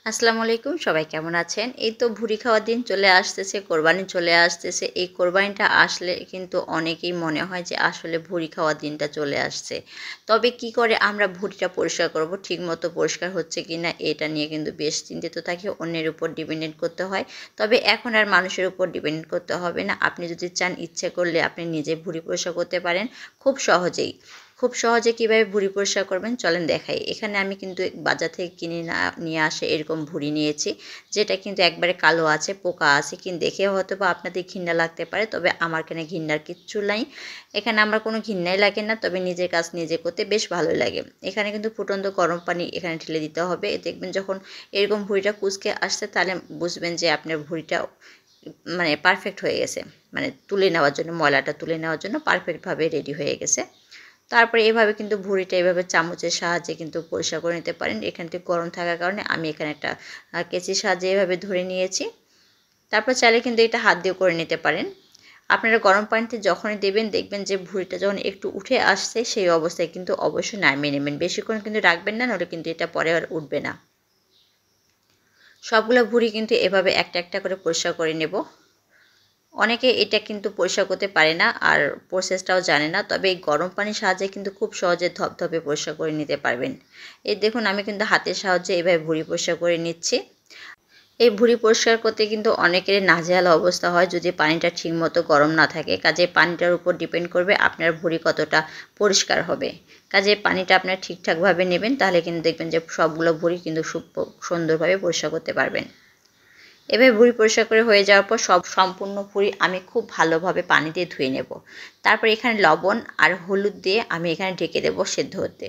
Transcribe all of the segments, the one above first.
আসসালামু আলাইকুম, সবাই কেমন আছেন? এই তো ভুড়ি খাওয়ার দিন চলে আসতেছে, কোরবানি চলে আসতেছে। এই কোরবানিটা আসলে কিন্তু অনেকেই মনে হয় যে আসলে ভুড়ি খাওয়ার দিনটা চলে আসছে। তবে কি করে আমরা ভুড়িটা পরিষ্কার করব, ঠিকমতো পরিষ্কার হচ্ছে কিনা এটা নিয়ে কিন্তু বেশ চিন্তিত থাকি, অন্যের উপর ডিপেন্ডেন্ট করতে হয়। তবে এখন আর মানুষের উপর ডিপেন্ডেন্ট করতে হবে না। আপনি যদি চান, ইচ্ছে করলে আপনি নিজে ভুড়ি পরিষ্কার করতে পারেন খুব সহজেই। খুব সহজে কীভাবে ভুঁড়ি পরিষ্কার করবেন চলেন দেখাই। এখানে আমি কিন্তু বাজার থেকে কিনে নিয়ে আসে এরকম ভুঁড়ি নিয়েছি, যেটা কিন্তু একবারে কালো আছে, পোকা আছে। কিন্তু দেখে হয়তো বা আপনাদের ঘৃণা লাগতে পারে, তবে আমার এখানে ঘৃণার কিচ্ছু নাই। এখানে আমার কোনো ঘৃণাই লাগে না, তবে নিজের কাজ নিজে করতে বেশ ভালোই লাগে। এখানে কিন্তু ফুটন্ত গরম পানি এখানে ঢেলে দিতে হবে। দেখবেন যখন এরকম ভুঁড়িটা কুঁচকে আসছে, তাহলে বুঝবেন যে আপনার ভুঁড়িটা মানে পারফেক্ট হয়ে গেছে, মানে তুলে নেওয়ার জন্য, ময়লাটা তুলে নেওয়ার জন্য পারফেক্টভাবে রেডি হয়ে গেছে। তারপরে এভাবে কিন্তু ভুঁড়িটা এভাবে চামচের সাহায্যে কিন্তু পরিষ্কার করে নিতে পারেন। এখানটি গরম থাকার কারণে আমি এখানে একটা কেচির সাহায্যে এভাবে ধরে নিয়েছি। তারপর চাইলে কিন্তু এটা হাত দিয়ে করে নিতে পারেন। আপনারা গরম পানিতে যখনই দেবেন, দেখবেন যে ভুঁড়িটা যখন একটু উঠে আসছে, সেই অবস্থায় কিন্তু অবশ্যই নামিয়ে নেবেন। বেশিক্ষণ কিন্তু রাখবেন না, নাহলে কিন্তু এটা পরে আর উঠবে না। সবগুলো ভুঁড়ি কিন্তু এভাবে একটা একটা করে পরিষ্কার করে নেব। অনেকে এটা কিন্তু পরিষ্কার করতে পারে না, আর প্রসেসটাও জানে না। তবে এই গরম পানির সাহায্যে কিন্তু খুব সহজে ধপধপে পরিষ্কার করে নিতে পারবেন। এই দেখুন, আমি কিন্তু হাতের সাহায্যে এভাবে ভুঁড়ি পরিষ্কার করে নিচ্ছি। এই ভুঁড়ি পরিষ্কার করতে কিন্তু অনেকেরই নাজেহাল অবস্থা হয় যদি পানিটা ঠিকমতো গরম না থাকে। কাজেই পানিটার উপর ডিপেন্ড করবে আপনার ভুঁড়ি কতটা পরিষ্কার হবে। কাজেই পানিটা আপনার ঠিকঠাকভাবে নেবেন, তাহলে কিন্তু দেখবেন যে সবগুলো ভুঁড়ি কিন্তু সুন্দরভাবে পরিষ্কার করতে পারবেন। এভাবে ভুঁড়ি পরিষ্কার করে হয়ে যাওয়ার পর সম্পূর্ণ ভুঁড়ি আমি খুব ভালোভাবে পানি দিয়ে ধুয়ে নেব। তারপর এখানে লবণ আর হলুদ দিয়ে আমি এখানে ঢেকে দেবো সেদ্ধ হতে।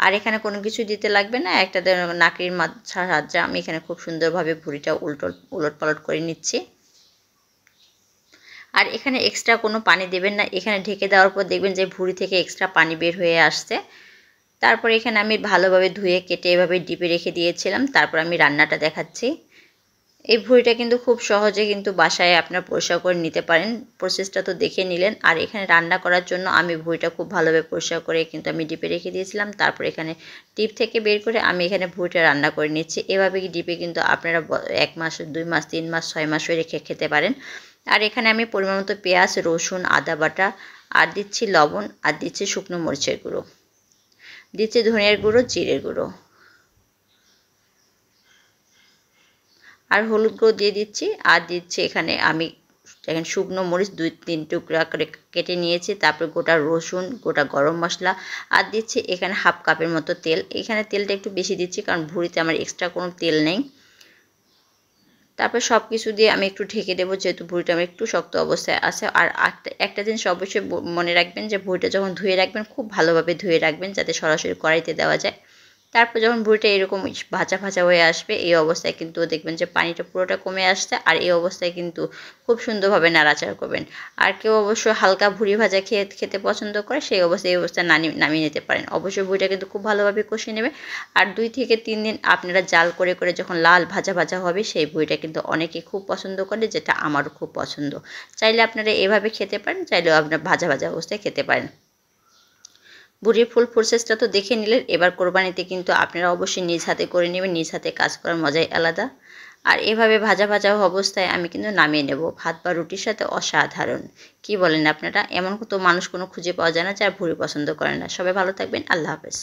আর এখানে কোনো কিছু দিতে লাগবে না, একটা নাকড়ির সাহায্যে আমি এখানে খুব সুন্দরভাবে ভুঁড়িটা উলট পালট করে নিচ্ছি। আর এখানে এক্সট্রা কোনো পানি দেবেন না। এখানে ঢেকে দেওয়ার পর দেখবেন যে ভুঁড়ি থেকে এক্সট্রা পানি বের হয়ে আসছে। তারপর এখানে আমি ভালোভাবে ধুয়ে কেটে এভাবে ডিপে রেখে দিয়েছিলাম। তারপর আমি রান্নাটা দেখাচ্ছি। এই ভুঁড়িটা কিন্তু খুব সহজে কিন্তু বাসায় আপনার পরিষ্কার করে নিতে পারেন। প্রসেসটা তো দেখে নিলেন। আর এখানে রান্না করার জন্য আমি ভুঁড়িটা খুব ভালোভাবে পরিষ্কার করে কিন্তু আমি ডিপে রেখে দিয়েছিলাম। তারপর এখানে ডিপ থেকে বের করে আমি এখানে ভুঁড়িটা রান্না করে নিচ্ছি। এভাবে ডিপে কিন্তু আপনারা 1 মাস, 2 মাস, 3 মাস, 6 মাসও রেখে খেতে পারেন। আর এখানে আমি পরিমাণ মতো পেঁয়াজ, রসুন, আদা বাটা, আর দিচ্ছি লবণ, আর দিচ্ছি শুকনো মরিচের গুঁড়ো, দিচ্ছি ধনিয়ার গুঁড়ো, জিরের গুঁড়ো, আর হলুদ গুঁড়ো দিয়ে দিচ্ছি। আর দিচ্ছি এখানে আমি শুকনো মরিচ 2-3 টুকরা করে কেটে নিয়েছি। তারপর গোটা রসুন, গোটা গরম মশলা, আর দিচ্ছি এখানে হাফ কাপের মতো তেল। এখানে তেলটা একটু বেশি দিচ্ছি, কারণ ভুঁড়িতে আমার এক্সট্রা কোনো তেল নেই। তারপর সব কিছু দিয়ে আমি একটু ঢেকে দেবো, যেহেতু ভুঁড়িটা আমার একটু শক্ত অবস্থায় আছে। আর একটা জিনিস অবশ্যই মনে রাখবেন, যে ভুঁড়িটা যখন ধুয়ে রাখবেন, খুব ভালোভাবে ধুয়ে রাখবেন, যাতে সরাসরি কড়াইতে দেওয়া যায়। তারপর যখন ভুঁড়িটা এরকম ভাজা ভাজা হয়ে আসবে, এই অবস্থায় কিন্তু দেখবেন যে পানিটা পুরোটা কমে আসছে। আর এই অবস্থায় কিন্তু খুব সুন্দরভাবে নাড়াচাড়া করবেন। আর কেউ অবশ্য হালকা ভুঁড়ি ভাজা খেতে পছন্দ করে, সেই অবস্থায় এই অবস্থায় নামিয়ে নিতে পারেন। অবশ্যই ভুঁড়িটা কিন্তু খুব ভালোভাবে কষিয়ে নেবে। আর 2 থেকে 3 দিন আপনারা জাল করে করে যখন লাল ভাজা ভাজা হবে, সেই ভুঁড়িটা কিন্তু অনেকেই খুব পছন্দ করে, যেটা আমারও খুব পছন্দ। চাইলে আপনারা এভাবে খেতে পারেন, চাইলেও আপনারা ভাজা ভাজা অবস্থায় খেতে পারেন। ভুঁড়ির ফুল প্রসেসটা তো দেখে নিলেন। এবার কোরবানিতে কিন্তু আপনারা অবশ্যই নিজ হাতে করে নেবেন। নিজ হাতে কাজ করার মজাই আলাদা। আর এভাবে ভাজা ভাজা অবস্থায় আমি কিন্তু নামিয়ে নেব। ভাত বা রুটির সাথে অসাধারণ। কি বলেন আপনারা? এমন তো মানুষ কোনো খুঁজে পাওয়া যায় না যারা ভুঁড়ি পছন্দ করে না। সবাই ভালো থাকবেন। আল্লাহ হাফেজ।